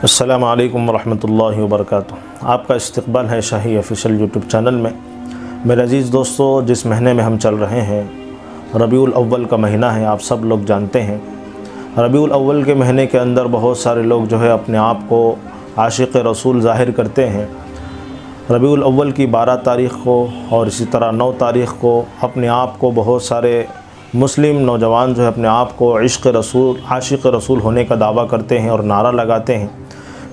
अस्सलामु अलैकुम वरहमतुल्लाहि वबरकातुहू। आपका इस्तकबाल है शाही ऑफिशियल यूट्यूब चैनल में। मेरे अज़ीज़ दोस्तों, जिस महीने में हम चल रहे हैं, रबीउल अव्वल का महीना है, आप सब लोग जानते हैं। रबीउल अव्वल के महीने के अंदर बहुत सारे लोग जो है अपने आप को आशिक़ रसूल ज़ाहिर करते हैं। रबीउल अव्वल की 12 तारीख़ को और इसी तरह 9 तारीख़ को अपने आप को बहुत सारे मुस्लिम नौजवान जो है अपने आप को इश्क़ रसूल आशिक़ रसूल होने का दावा करते हैं और नारा लगाते हैं।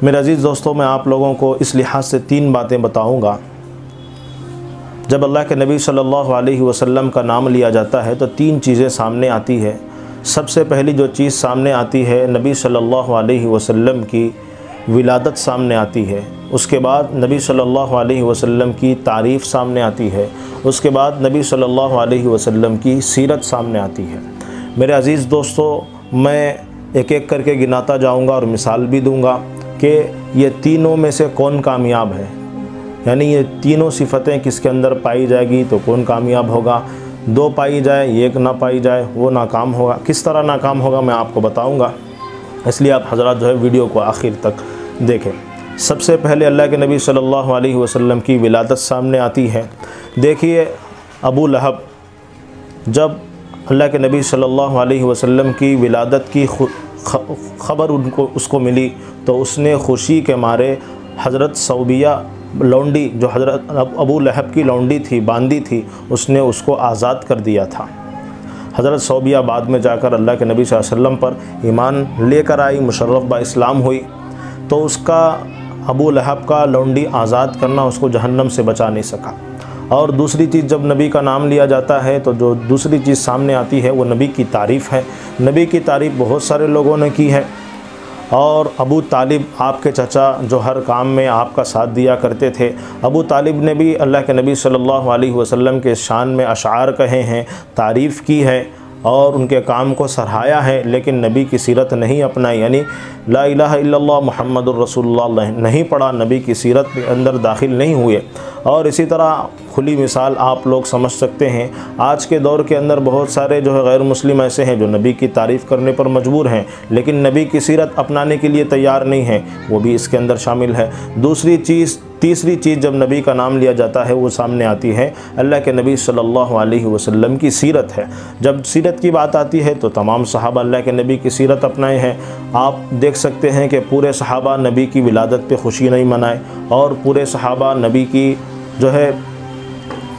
मेरे अज़ीज़ दोस्तों, मैं आप लोगों को इस लिहाज से 3 बातें बताऊंगा। जब अल्लाह के नबी सल्लल्लाहु अलैहि वसल्लम का नाम लिया जाता है तो 3 चीज़ें सामने आती है। सबसे पहली जो चीज़ सामने आती है, नबी सल्लल्लाहु अलैहि वसल्लम की विलादत सामने आती है। उसके बाद नबी सल्लल्लाहु अलैहि वसल्लम की तारीफ़ सामने आती है। उसके बाद नबी सल्लल्लाहु अलैहि वसल्लम की सीरत सामने आती है। मेरे अज़ीज़ दोस्तों, मैं एक एक करके गिनाता जाऊंगा और मिसाल भी दूंगा कि ये तीनों में से कौन कामयाब है, यानी ये तीनों सिफ़तें किसके अंदर पाई जाएगी तो कौन कामयाब होगा। 2 पाई जाए, 1 ना पाई जाए, वो नाकाम होगा। किस तरह नाकाम होगा मैं आपको बताऊंगा, इसलिए आप हज़रात जो है वीडियो को आखिर तक देखें। सबसे पहले अल्लाह के नबी सल्लल्लाहु अलैहि वसल्लम की विलादत सामने आती है। देखिए, अबू लहब, जब अल्लाह के नबी सल्लल्लाहु अलैहि वसल्लम की विलादत की ख़बर उसको मिली तो उसने खुशी के मारे हज़रत सौबिया लौंडी, जो हज़रत अबू लहब की लौंडी थी, बांदी थी, उसने उसको आज़ाद कर दिया था। हज़रत सौबिया बाद में जाकर अल्लाह के नबी सल्लल्लाहु अलैहि वसल्लम पर ईमान लेकर आई, मुशर्रफ बा इस्लाम हुई। तो उसका अबू लहब का लौंडी आज़ाद करना उसको जहन्नम से बचा नहीं सका। और दूसरी चीज़, जब नबी का नाम लिया जाता है तो जो दूसरी चीज़ सामने आती है वो नबी की तारीफ़ है। नबी की तारीफ़ बहुत सारे लोगों ने की है। और अबू तालिब, आपके चचा, जो हर काम में आपका साथ दिया करते थे, अबू तालिब ने भी अल्लाह के नबी सल्लल्लाहु अलैहि वसल्लम के शान में अशार कहे हैं, तारीफ़ की है और उनके काम को सराहाया है, लेकिन नबी की सीरत नहीं अपनाई, यानी ला इलाहा इल्लल्लाह मुहम्मदुर रसूलुल्लाह नहीं पढ़ा, नबी की सीरत के अंदर दाखिल नहीं हुए। और इसी तरह खुली मिसाल आप लोग समझ सकते हैं, आज के दौर के अंदर बहुत सारे जो है गैर मुस्लिम ऐसे हैं जो नबी की तारीफ़ करने पर मजबूर हैं, लेकिन नबी की सीरत अपनाने के लिए तैयार नहीं हैं, वो भी इसके अंदर शामिल है। तीसरी चीज़ जब नबी का नाम लिया जाता है वो सामने आती है अल्लाह के नबी सल्लल्लाहु अलैहि वसल्लम की सीरत है। जब सीरत की बात आती है तो तमाम सहाबा अल्लाह के नबी की सीरत अपनाए हैं। आप देख सकते हैं कि पूरे सहाबा नबी की विलादत पे खुशी नहीं मनाए और पूरे सहाबा नबी की जो है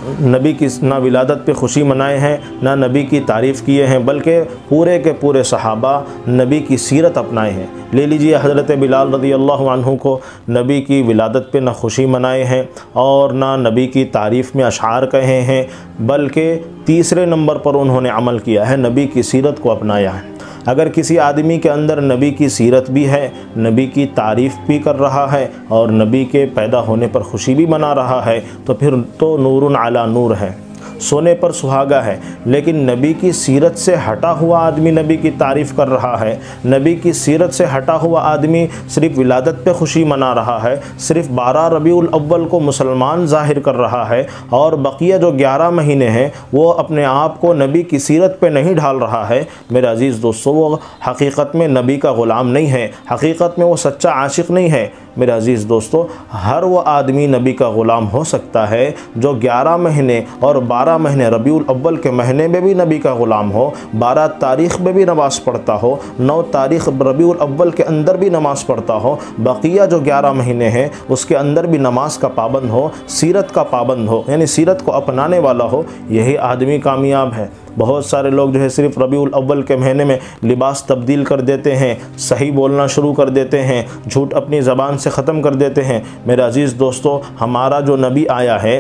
नबी की ना विलादत पे खुशी मनाए हैं, ना नबी की तारीफ़ किए हैं, बल्कि पूरे के पूरे सहाबा नबी की सीरत अपनाए हैं। ले लीजिए, हज़रत बिलाल रज़ी अल्लाहु अन्हु को नबी की विलादत पे ना खुशी मनाए हैं और ना नबी की तारीफ़ में अशार कहे हैं, बल्कि तीसरे नंबर पर उन्होंने अमल किया है, नबी की सीरत को अपनाया है। अगर किसी आदमी के अंदर नबी की सीरत भी है, नबी की तारीफ़ भी कर रहा है और नबी के पैदा होने पर खुशी भी मना रहा है, तो फिर तो नूरुन अला नूर है, सोने पर सुहागा है। लेकिन नबी की सीरत से हटा हुआ आदमी नबी की तारीफ़ कर रहा है, नबी की सीरत से हटा हुआ आदमी सिर्फ़ विलादत पे खुशी मना रहा है, सिर्फ़ 12 रबीउल अव्वल को मुसलमान ज़ाहिर कर रहा है और बकिया जो 11 महीने हैं वो अपने आप को नबी की सीरत पे नहीं ढाल रहा है। मेरे अज़ीज़ दोस्तों, वो हकीकत में नबी का ग़ुलाम नहीं है, हकीकत में वो सच्चा आशिक़ नहीं है। मेरे अज़ीज़ दोस्तों, हर वो आदमी नबी का ग़ुलाम हो सकता है जो 11 महीने और 12 महीने रबीउल अव्वल के महीने में भी नबी का ग़ुलाम हो, 12 तारीख़ में भी नमाज़ पढ़ता हो, 9 तारीख़ रबीउल अव्वल के अंदर भी नमाज़ पढ़ता हो, बकिया जो 11 महीने हैं उसके अंदर भी नमाज का पाबंद हो, सीरत का पाबंद हो, यानी सीरत को अपनाने वाला हो, यही आदमी कामयाब है। बहुत सारे लोग जो है सिर्फ़ रबीउल अव्वल के महीने में लिबास तब्दील कर देते हैं, सही बोलना शुरू कर देते हैं, झूठ अपनी ज़बान से ख़त्म कर देते हैं। मेरे अज़ीज़ दोस्तों, हमारा जो नबी आया है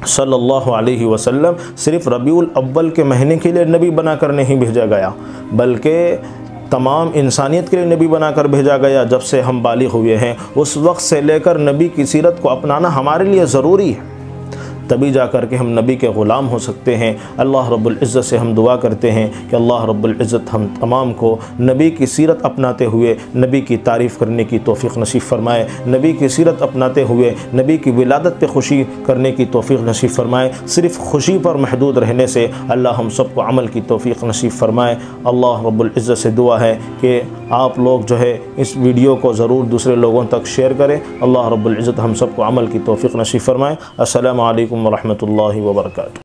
सल्लल्लाहु अलैहि वसल्लम, सिर्फ़ रबीउल अव्वल के महीने के लिए नबी बनाकर नहीं भेजा गया, बल्कि तमाम इंसानियत के लिए नबी बनाकर भेजा गया। जब से हम बालिग़ हुए हैं उस वक्त से लेकर नबी की सीरत को अपनाना हमारे लिए ज़रूरी है। तभी जा कर के हम नबी के ग़ुलाम हो सकते हैं। अल्लाह रब्बुल इज़्ज़त से हम दुआ करते हैं कि अल्लाह रब्बुल इज़्ज़त हम तमाम को नबी की सीरत अपनाते हुए नबी की तारीफ़ करने की तौफ़ीक़ नसीब फ़रमाए, नबी की सीरत अपनाते हुए नबी की विलादत पे खुशी करने की तौफ़ीक़ नसीब फ़रमाए। सिर्फ़ खुशी पर महदूद रहने से अल्लाह हम सबको अमल की तौफ़ीक़ नसीब फ़रमाए। अल्लाह रब्बुल इज़्ज़त से दुआ है कि आप लोग जो है इस वीडियो को ज़रूर दूसरे लोगों तक शेयर करें। अल्लाह रब्बुल इज़्ज़त हम सबको अमल की तौफ़ीक़ नसीब फ़रमाए। अस्सलामु अलैकुम व रहमतुल्लाहि व बरकातुहू।